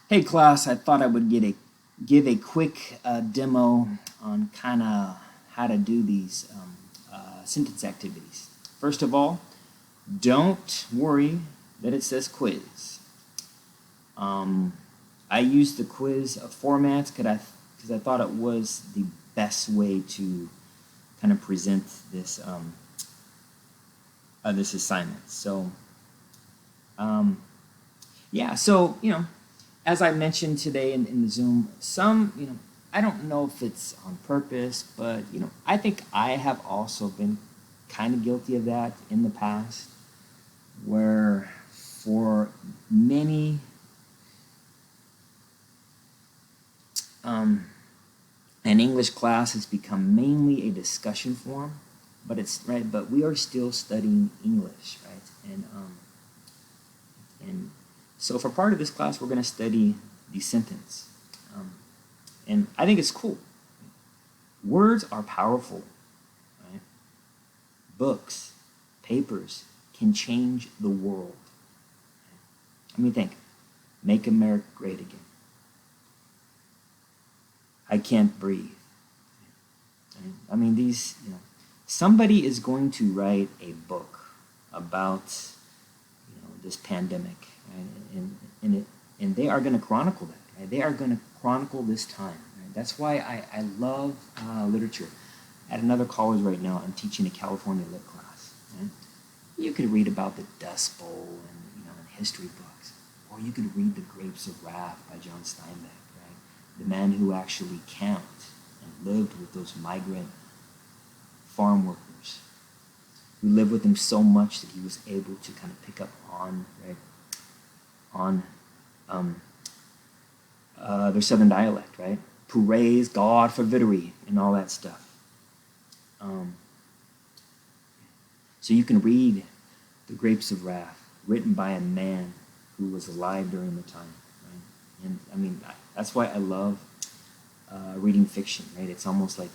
Hey class, I thought I would give a quick demo on kind of how to do these sentence activities. First of all, don't worry that it says quiz. I used the quiz formats because I thought it was the best way to kind of present this this assignment. So yeah, so as I mentioned today in the Zoom, I don't know if it's on purpose, but I think I have also been kind of guilty of that in the past, where for many an English class has become mainly a discussion forum, but but we are still studying English, right? And so for part of this class, we're going to study the sentence. And I think it's cool. Words are powerful, right? Books, papers can change the world. I mean, think. Make America great again. I can't breathe. I mean, somebody is going to write a book about, this pandemic, right? And they are going to chronicle that, right? They are going to chronicle this time, right? That's why I love literature. At another college right now, I'm teaching a California lit class, right? You could read about the Dust Bowl and, in history books, or you could read The Grapes of Wrath by John Steinbeck, right? The man who actually camped and lived with those migrant farm workers, who lived with them so much that he was able to kind of pick up on, right, on their southern dialect, right? Praise God for victory and all that stuff. So you can read The Grapes of Wrath, written by a man who was alive during the time, right? And I mean, that's why I love reading fiction, right? It's almost like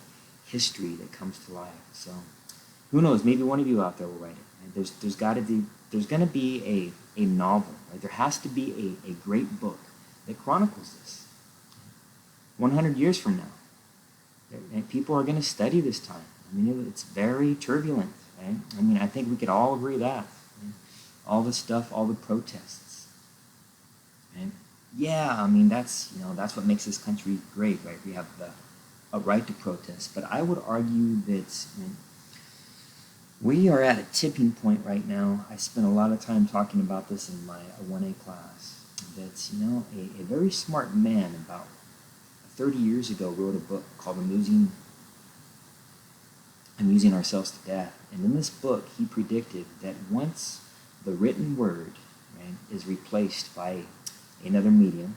history that comes to life. So who knows? Maybe one of you out there will write it. Right? There's going to be a novel, right? There has to be a great book that chronicles this. 100 years from now, right? People are going to study this time. I mean, it's very turbulent, right? I mean, I think we could all agree that. Right? All the stuff, all the protests, right? Yeah, I mean, that's what makes this country great, right? We have a right to protest, but I would argue that we are at a tipping point right now. I spent a lot of time talking about this in my 1A class. That a very smart man about 30 years ago wrote a book called Amusing Ourselves to Death, and in this book he predicted that once the written word, right, is replaced by another medium,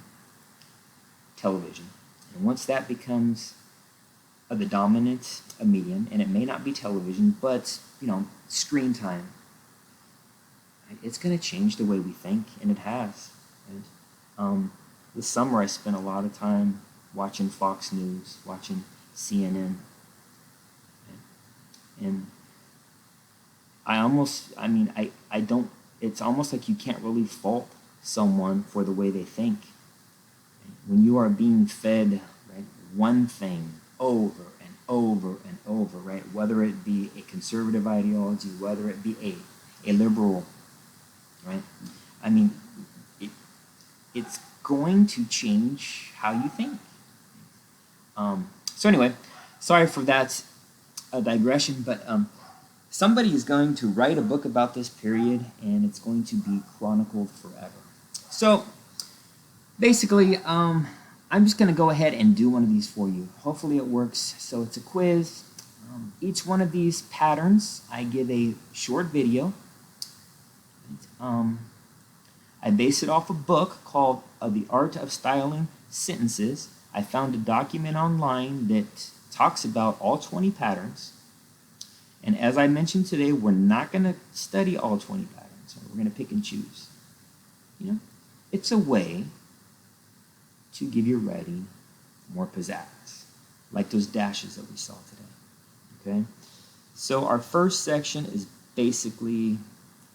television, and once that becomes the dominant medium, and it may not be television, but screen time, right, it's going to change the way we think, and it has. Right? This summer I spent a lot of time watching Fox News, watching CNN, right? And I don't, it's almost like you can't really fault someone for the way they think. Right? When you are being fed, right, one thing over and over and over, right, whether it be a conservative ideology, whether it be a liberal, right, I mean, it's going to change how you think. So anyway, sorry for that digression, but somebody is going to write a book about this period, and it's going to be chronicled forever. So basically, I'm just going to go ahead and do one of these for you. Hopefully it works. So it's a quiz. Each one of these patterns, I give a short video. I base it off a book called The Art of Styling Sentences. I found a document online that talks about all 20 patterns. And as I mentioned today, we're not going to study all 20 patterns. We're going to pick and choose. It's a way to give your writing more pizzazz, like those dashes that we saw today. Okay? So our first section is basically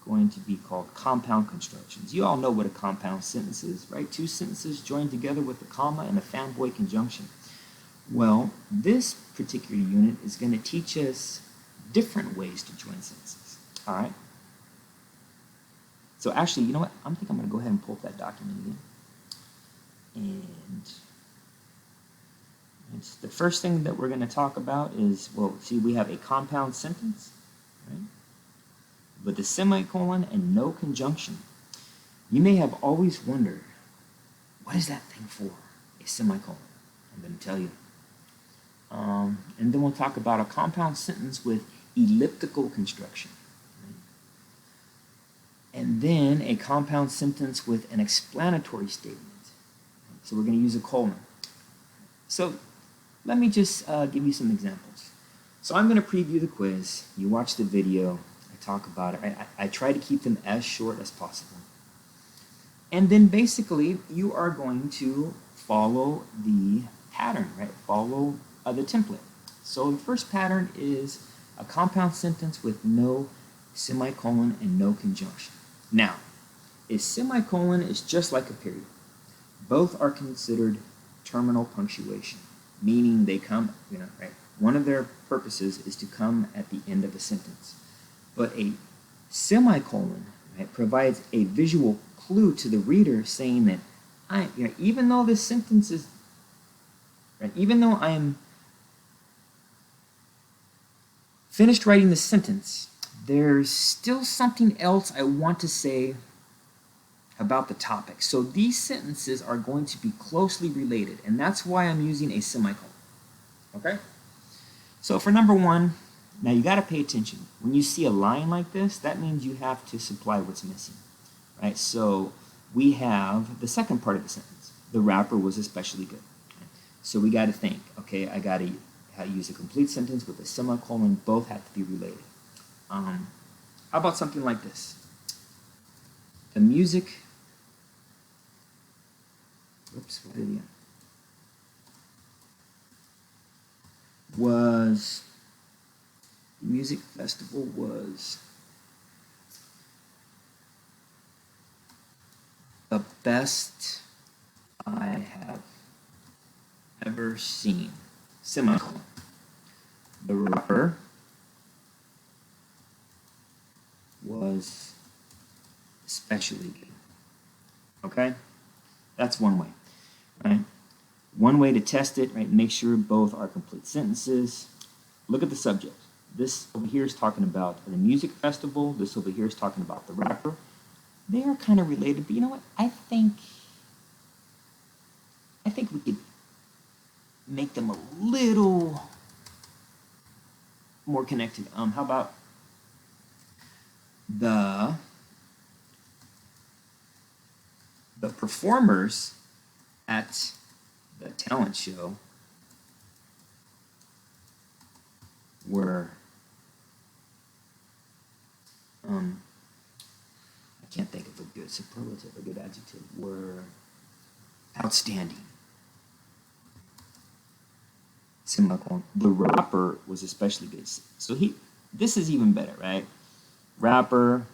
going to be called compound constructions. You all know what a compound sentence is, right? Two sentences joined together with a comma and a fanboy conjunction. Well, this particular unit is going to teach us different ways to join sentences, all right? So actually, you know what? I think I'm going to go ahead and pull up that document again. And the first thing that we're going to talk about is, well, see, we have a compound sentence, right? With a semicolon and no conjunction. You may have always wondered, what is that thing for, a semicolon? I'm going to tell you. And then we'll talk about a compound sentence with elliptical construction. Right? And then a compound sentence with an explanatory statement. So we're going to use a colon. So let me just give you some examples. So I'm going to preview the quiz. You watch the video. I talk about it. I try to keep them as short as possible. And then basically, you are going to follow the pattern, right? Follow the template. So the first pattern is a compound sentence with no semicolon and no conjunction. Now, a semicolon is just like a period. Both are considered terminal punctuation, meaning they come, right? One of their purposes is to come at the end of a sentence. But a semicolon, right, provides a visual clue to the reader saying that even though this sentence is, right, even though I am finished writing the sentence, there's still something else I want to say about the topic. So these sentences are going to be closely related, and that's why I'm using a semicolon. Okay? So for number one, now you got to pay attention. When you see a line like this, that means you have to supply what's missing. Right? So we have the second part of the sentence. The rapper was especially good. Okay? So we got to think, okay, I got to use a complete sentence with a semicolon. Both have to be related. How about something like this? The music music festival was the best I have ever seen. Semicolon. The rapper was especially good. Okay? That's one way. Right? One way to test it, right? Make sure both are complete sentences. Look at the subject. This over here is talking about the music festival. This over here is talking about the rapper. They are kind of related, but you know what? I think we could make them a little more connected. How about the performers at the talent show were I can't think of a good superlative, a good adjective, were outstanding. Semicolon. The rapper was especially good. So this is even better, right? Rapper,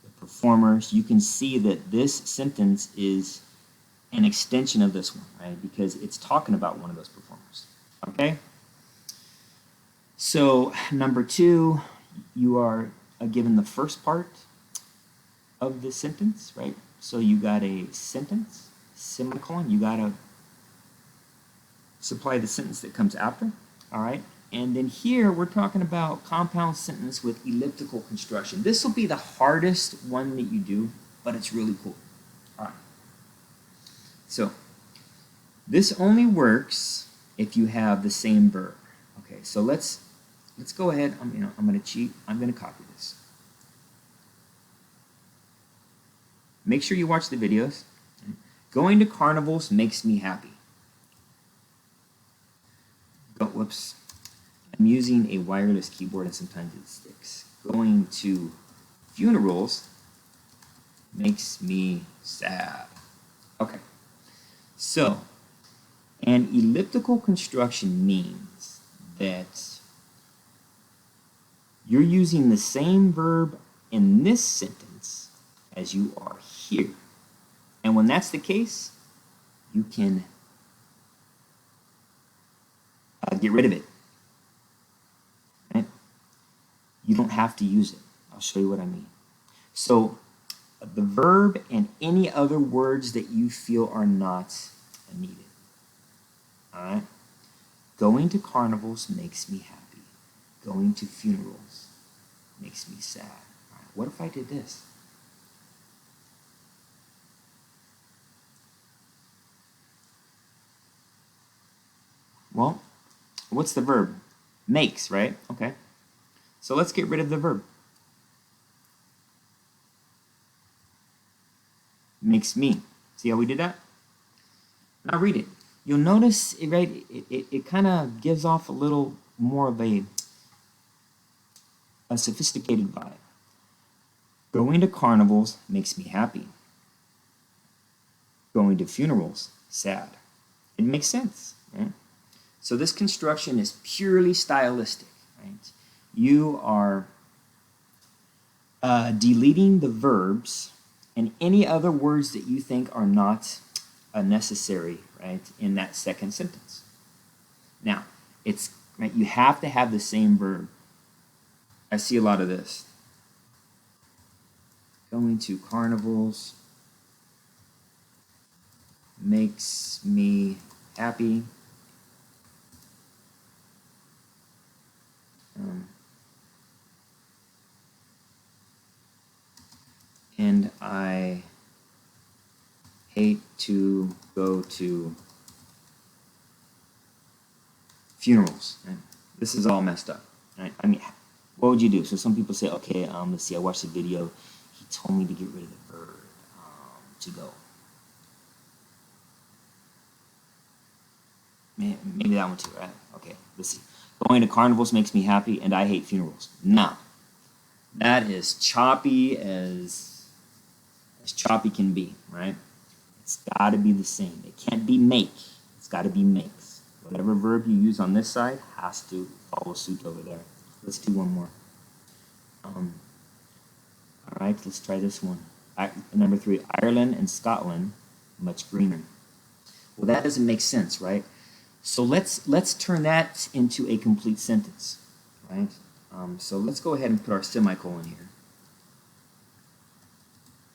the performers, you can see that this sentence is an extension of this one, right? Because it's talking about one of those performers, okay? So number two, you are given the first part of the sentence, right? So you got a sentence, semicolon, you got to supply the sentence that comes after, all right? And then here we're talking about compound sentence with elliptical construction. This will be the hardest one that you do, but it's really cool. All right. So this only works if you have the same verb. Okay, so let's go ahead. I'm going to cheat. I'm going to copy this. Make sure you watch the videos. Going to carnivals makes me happy. Oh, whoops. I'm using a wireless keyboard and sometimes it sticks. Going to funerals makes me sad. Okay. So, an elliptical construction means that you're using the same verb in this sentence as you are here. And when that's the case, you can get rid of it. Right? You don't have to use it. I'll show you what I mean. So the verb and any other words that you feel are not needed. All right? Going to carnivals makes me happy. Going to funerals makes me sad. All right, what if I did this? Well, what's the verb? Makes, right? Okay. So let's get rid of the verb. Makes me. See how we did that? Now read it. You'll notice, right, it kind of gives off a little more of a sophisticated vibe. Going to carnivals makes me happy. Going to funerals, sad. It makes sense, right? So this construction is purely stylistic, right? You are deleting the verbs and any other words that you think are not necessary, right, in that second sentence. Now, it's right, you have to have the same verb. I see a lot of this. Going to carnivals makes me happy. And I hate to go to funerals. Right? This is all messed up. Right? I mean, what would you do? So some people say, okay, let's see, I watched the video. He told me to get rid of the verb to go. Maybe that one too, right? Okay, let's see. Going to carnivals makes me happy, and I hate funerals. Now, that is choppy as choppy can be, right? It's got to be the same. It can't be make. It's got to be makes. Whatever verb you use on this side has to follow suit over there. Let's do one more. All right, let's try this one. Number 3, Ireland and Scotland, much greener. Well, that doesn't make sense, right? So let's turn that into a complete sentence, right? So let's go ahead and put our semicolon here.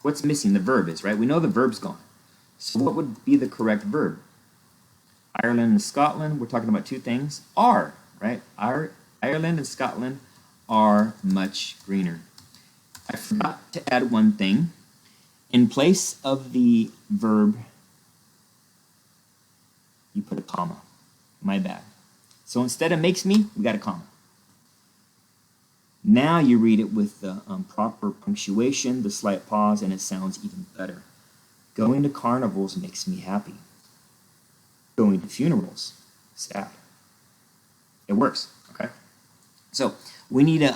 What's missing? The verb is, right? We know the verb's gone. So what would be the correct verb? Ireland and Scotland, we're talking about two things. Are, right? Ireland and Scotland are much greener. I forgot to add one thing. In place of the verb, you put a comma. My bad. So instead of makes me, we got a comma. Now you read it with the proper punctuation, the slight pause, and it sounds even better. Going to carnivals makes me happy. Going to funerals, sad. It works, okay? So we need to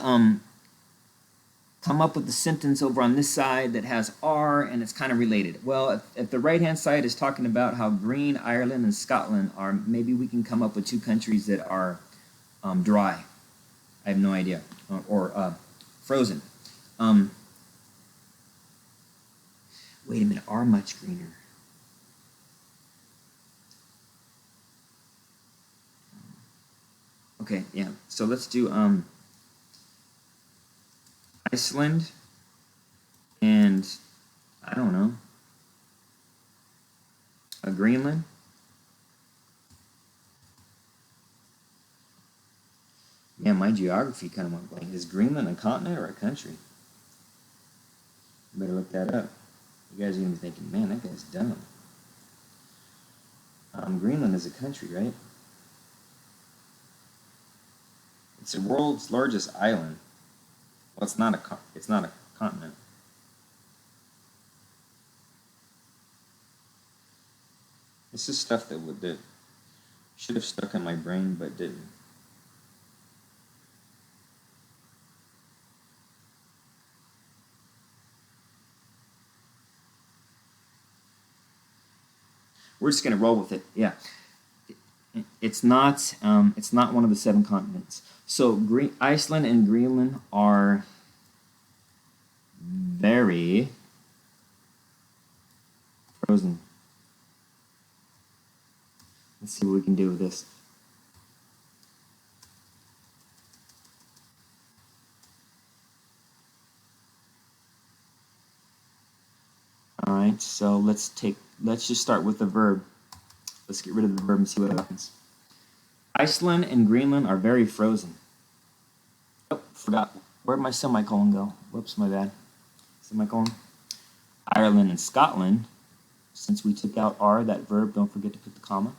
come up with the sentence over on this side that has are and it's kind of related. Well, if the right-hand side is talking about how green Ireland and Scotland are, maybe we can come up with two countries that are dry. I have no idea. Or frozen. Wait a minute, are much greener. Okay, yeah. So let's do Iceland and I don't know. Greenland. Yeah, my geography kind of went blank. Is Greenland a continent or a country? You better look that up. You guys are going to be thinking, man, that guy's dumb. Greenland is a country, right? It's the world's largest island. Well, it's not a continent. This is stuff that should have stuck in my brain but didn't. We're just going to roll with it. Yeah, it's not one of the 7 continents. So Iceland and Greenland are very frozen. Let's see what we can do with this. All right, so let's just start with the verb. Let's get rid of the verb and see what happens. Iceland and Greenland are very frozen. Oh, forgot. Where'd my semicolon go? Whoops, my bad. Semicolon. Ireland and Scotland. Since we took out R, that verb, don't forget to put the comma.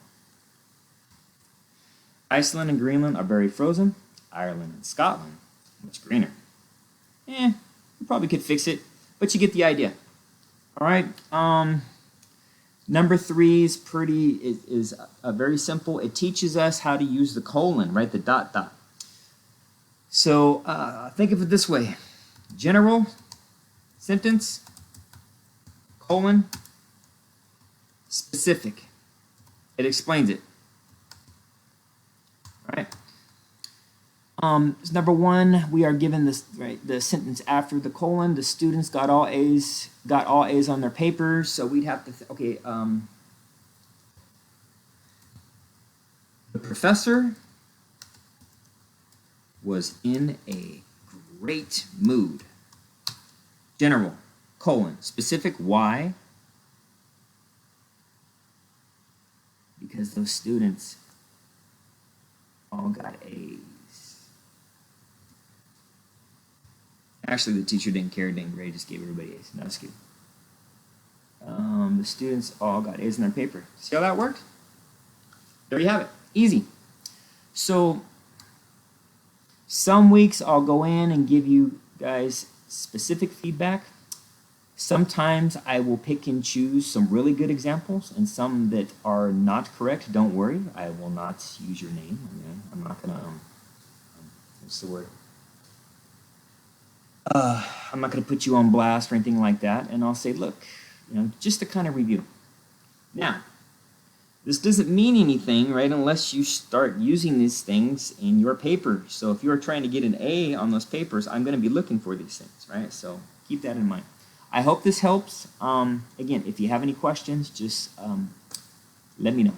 Iceland and Greenland are very frozen. Ireland and Scotland, much greener. You probably could fix it, but you get the idea. All right. Number 3 is very simple. It teaches us how to use the colon, right? The dot dot. So think of it this way: general sentence, colon, specific. It explains it. All right. Number 1, we are given this the sentence after the colon. The students got all A's on their papers. So we'd have to the professor was in a great mood. General, colon, specific, why? Because those students all got A's. Actually, the teacher didn't care, didn't grade, just gave everybody A's. No, that's good. The students all got A's in their paper. See how that worked? There you have it. Easy. So some weeks I'll go in and give you guys specific feedback. Sometimes I will pick and choose some really good examples and some that are not correct. Don't worry, I will not use your name. I'm not gonna what's the word? I'm not gonna put you on blast or anything like that. And I'll say, look, just to kind of review. Now, this doesn't mean anything, right, unless you start using these things in your paper. So if you're trying to get an A on those papers, I'm going to be looking for these things, right? So keep that in mind. I hope this helps. Again, if you have any questions, just let me know.